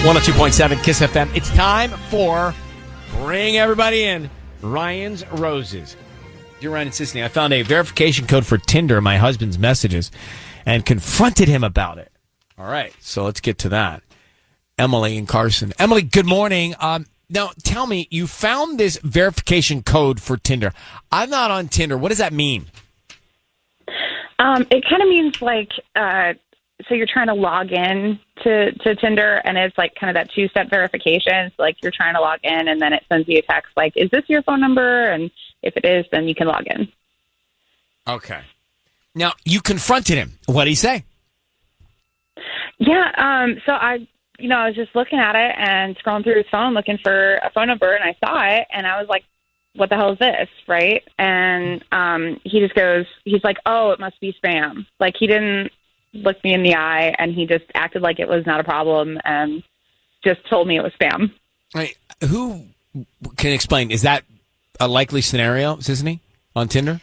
102.7 Kiss FM. It's time for Bring Everybody In, Ryan's Roses. Dear Ryan and Sisney, I found a verification code for Tinder in my husband's messages and confronted him about it. All right, so let's get to that. Emily and Carson. Emily, good morning. Now, tell me, you found this verification code for Tinder. I'm not on Tinder. What does that mean? It kind of means like, so you're trying to log in to Tinder, and it's like kind of that two-step verification. So like you're trying to log in, and then it sends you a text like, is this your phone number? And if it is, then you can log in. Okay. Now, you confronted him. What did he say? Yeah, so I was just looking at it and scrolling through his phone looking for a phone number, and I saw it, and I was like, what the hell is this, right? And he just goes, he's like, oh, it must be spam. Like, he didn't look me in the eye, and he just acted like it was not a problem and just told me it was spam. Right. Who can explain? Is that a likely scenario, Sisney, on Tinder?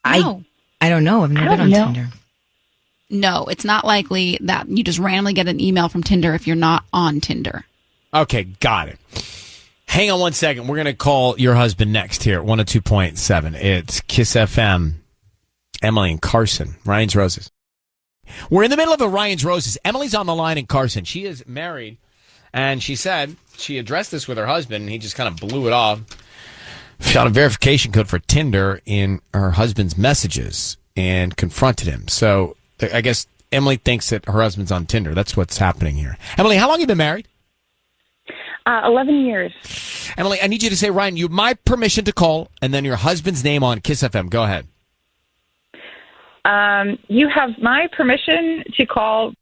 No. I don't know. I've never been on Tinder. No, it's not likely that you just randomly get an email from Tinder if you're not on Tinder. Okay, got it. Hang on one second. We're going to call your husband next here at 102.7. It's Kiss FM. Emily and Carson, Ryan's Roses. We're in the middle of a Ryan's Roses. Emily's on the line in Carson. She is married, and she said she addressed this with her husband, and he just kind of blew it off. Found a verification code for Tinder in her husband's messages and confronted him. So I guess Emily thinks that her husband's on Tinder. That's what's happening here. Emily, how long have you been married? 11 years. Emily, I need you to say, Ryan, you have my permission to call, and then your husband's name on Kiss FM. Go ahead. You have my permission to call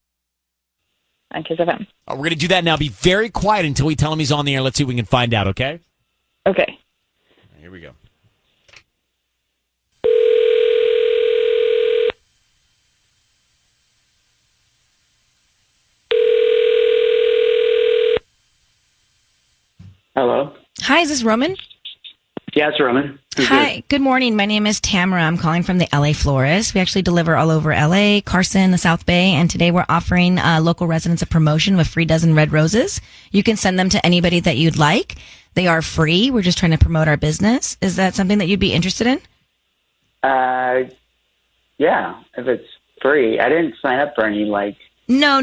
on Kiss FM. We're going to do that now. Be very quiet until we tell him he's on the air. Let's see if we can find out, okay? Okay. Here we go. Hello. Hi, is this Roman? Yeah, it's Roman. Hi, good morning. My name is Tamara. I'm calling from the LA Florist. We actually deliver all over LA, Carson, the South Bay, and today we're offering local residents a promotion with free dozen red roses. You can send them to anybody that you'd like. They are free. We're just trying to promote our business. Is that something that you'd be interested in? Yeah, if it's free. I didn't sign up for any, No.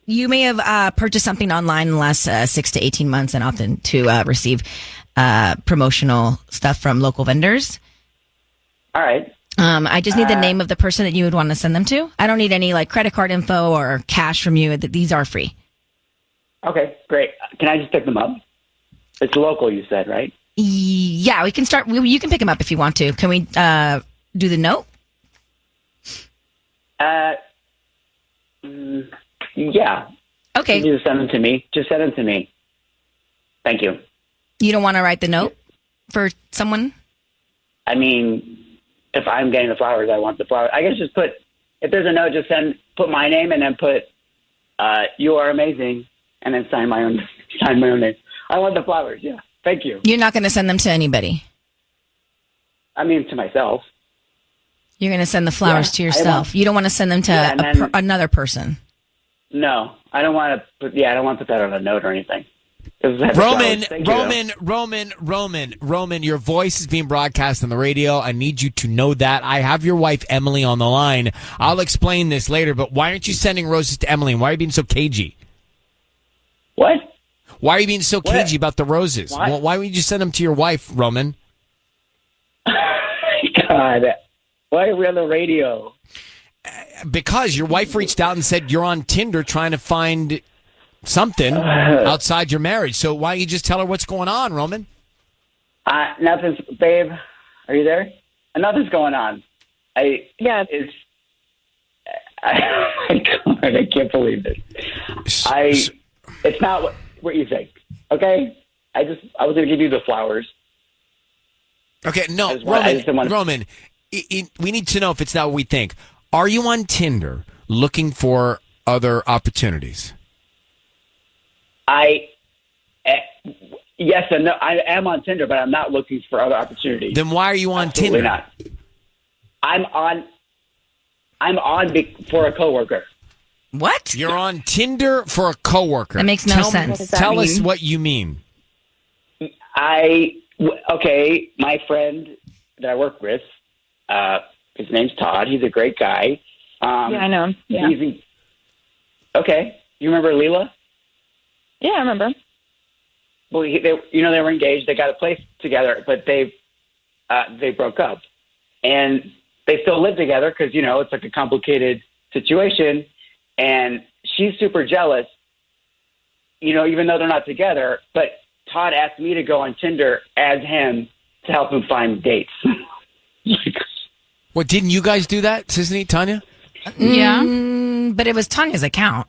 You may have purchased something online in the last 6 to 18 months and opted to receive promotional stuff from local vendors. All right. I just need the name of the person that you would want to send them to. I don't need any credit card info or cash from you. These are free. Okay, great. Can I just pick them up? It's local, you said, right? Yeah, we can start. You can pick them up if you want to. Can we do the note? Yeah. Okay. You just send them to me. Just send them to me. Thank you. You don't want to write the note for someone? I mean, if I'm getting the flowers, I want the flowers. I guess just if there's a note, just put my name and then put, you are amazing, and then sign my own name. I want the flowers, yeah. Thank you. You're not going to send them to anybody? I mean, to myself. You're going to send the flowers to yourself. You don't want to send them to another person? No, I don't want to I don't want to put that on a note or anything. Roman, your voice is being broadcast on the radio. I need you to know that. I have your wife, Emily, on the line. I'll explain this later, but why aren't you sending roses to Emily? And why are you being so cagey? What? Why are you being so cagey about the roses? What? Why would you send them to your wife, Roman? God, why are we on the radio? Because your wife reached out and said you're on Tinder trying to find something outside your marriage. So why don't you just tell her what's going on, Roman? Nothing's, babe. Are you there? Nothing's going on. I can't believe this. It's not what you think. Okay, I was going to give you the flowers. Okay, no, Roman. We need to know if it's not what we think. Are you on Tinder looking for other opportunities? Yes and no. I am on Tinder, but I'm not looking for other opportunities. Then why are you on Absolutely Tinder? Not. I'm on for a coworker. What? You're on Tinder for a coworker. That makes no sense. What does that Tell us mean? what you mean. Okay, my friend that I work with, his name's Todd. He's a great guy. Yeah, I know him. Yeah. Okay. You remember Leela? Yeah, I remember. Well, they were engaged. They got a place together, but they broke up, and they still live together because it's like a complicated situation. And she's super jealous, even though they're not together. But Todd asked me to go on Tinder as him to help him find dates. What, didn't you guys do that, Sisney, Tanya? Yeah. But it was Tanya's account.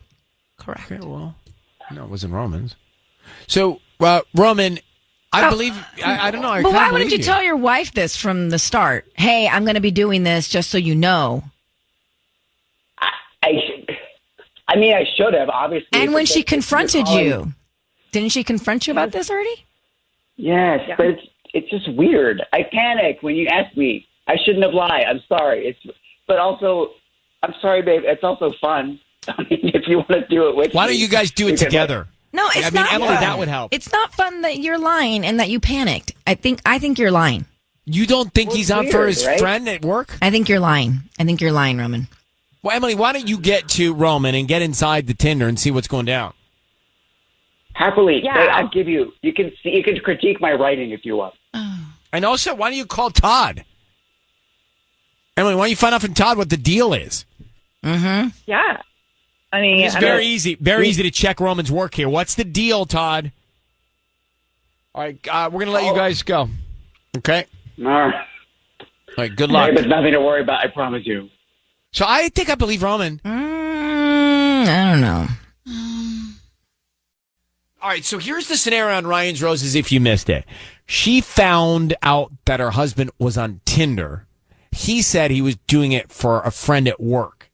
Correct. Okay, well, no, it wasn't Roman's. So, Roman, I believe, I don't know. I But kinda why wouldn't believe you tell your wife this from the start? Hey, I'm going to be doing this just so you know. I mean, I should have, obviously. And when she But confronted you're calling- you, didn't she confront you about this already? Yes, Yeah. but it's just weird. I panic when you ask me. I shouldn't have lied. I'm sorry. But also, I'm sorry, babe. It's also fun. I mean, if you want to do it with Why me, don't you guys do it we can- together? No, it's I mean, not Emily, fun. that would help. It's not fun that you're lying and that you panicked. I think you're lying. You don't think Well, he's out it's for weird, his right? friend at work? I think you're lying. Roman. Well, Emily, why don't you get to Roman and get inside the Tinder and see what's going down? Happily, Yeah. I'll give you. You can critique my writing if you want. And also, why don't you call Todd? Emily, why don't you find out from Todd what the deal is? Yeah. I mean, It's very easy to check Roman's work here. What's the deal, Todd? All right, we're going to let you guys go. Okay? All right. All right, good luck. Hey, there's nothing to worry about. I promise you. So I think I believe Roman. I don't know. All right, so here's the scenario on Ryan's Roses if you missed it. She found out that her husband was on Tinder. He said he was doing it for a friend at work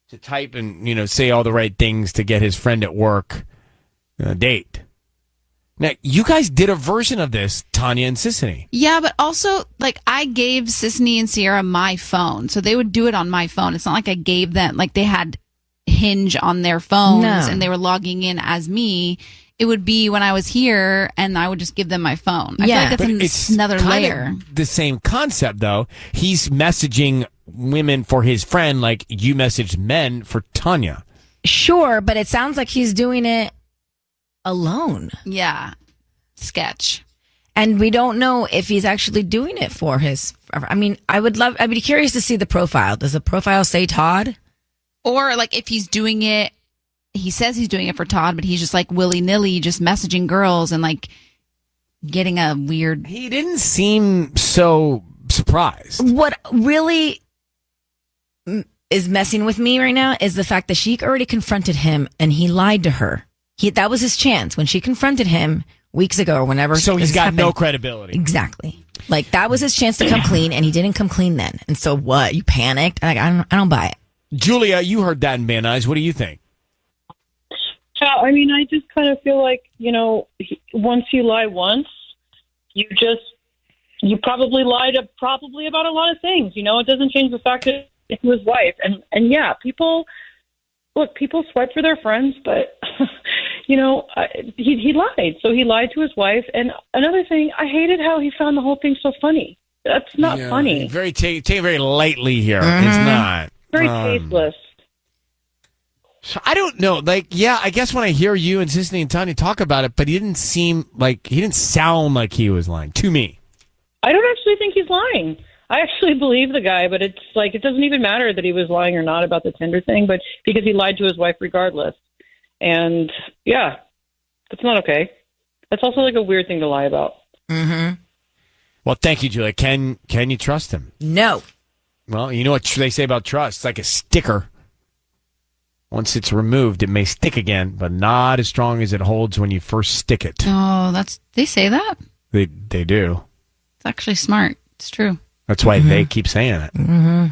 to type and, say all the right things to get his friend at work a date. Now, you guys did a version of this, Tanya and Sissany. Yeah, but also, I gave Sisney and Sierra my phone, so they would do it on my phone. It's not like I gave them, they had Hinge on their phones No. and they were logging in as me. It would be when I was here and I would just give them my phone. I Yeah. feel like that's another kinda layer. the same concept, though. He's messaging women for his friend like you messaged men for Tanya. Sure, but it sounds like he's doing it alone. Yeah. Sketch. And we don't know if he's actually doing it for his. I mean, I'd be curious to see the profile. Does the profile say Todd? Or if he's doing it, he says he's doing it for Todd, but he's just willy-nilly just messaging girls and getting a weird. He didn't seem so surprised. What really is messing with me right now is the fact that she already confronted him and he lied to her. That was his chance when she confronted him weeks ago or whenever. So he's this got happened. no credibility. Exactly. That was his chance to come clean, and he didn't come clean then. And so what? You panicked? I don't buy it. Julia, you heard that in Van Nuys. What do you think? I mean, I just kind of feel like, once you lie once, you probably lied probably about a lot of things. It doesn't change the fact that it's his wife. And yeah, people swipe for their friends, but, he lied. So he lied to his wife. And another thing, I hated how he found the whole thing so funny. That's not funny. Take it very lightly here. It's not. Very tasteless. So I don't know. I guess when I hear you and Sisney and Tanya talk about it, but he didn't sound like he was lying to me. I don't actually think he's lying. I actually believe the guy, but it's it doesn't even matter that he was lying or not about the Tinder thing, but because he lied to his wife regardless. And yeah, that's not okay. That's also a weird thing to lie about. Mm-hmm. Well, thank you, Julia. Can you trust him? No. Well, you know what they say about trust. It's like a sticker. Once it's removed, it may stick again, but not as strong as it holds when you first stick it. Oh, they say that? They do. It's actually smart. It's true. That's why they keep saying it. Mm-hmm.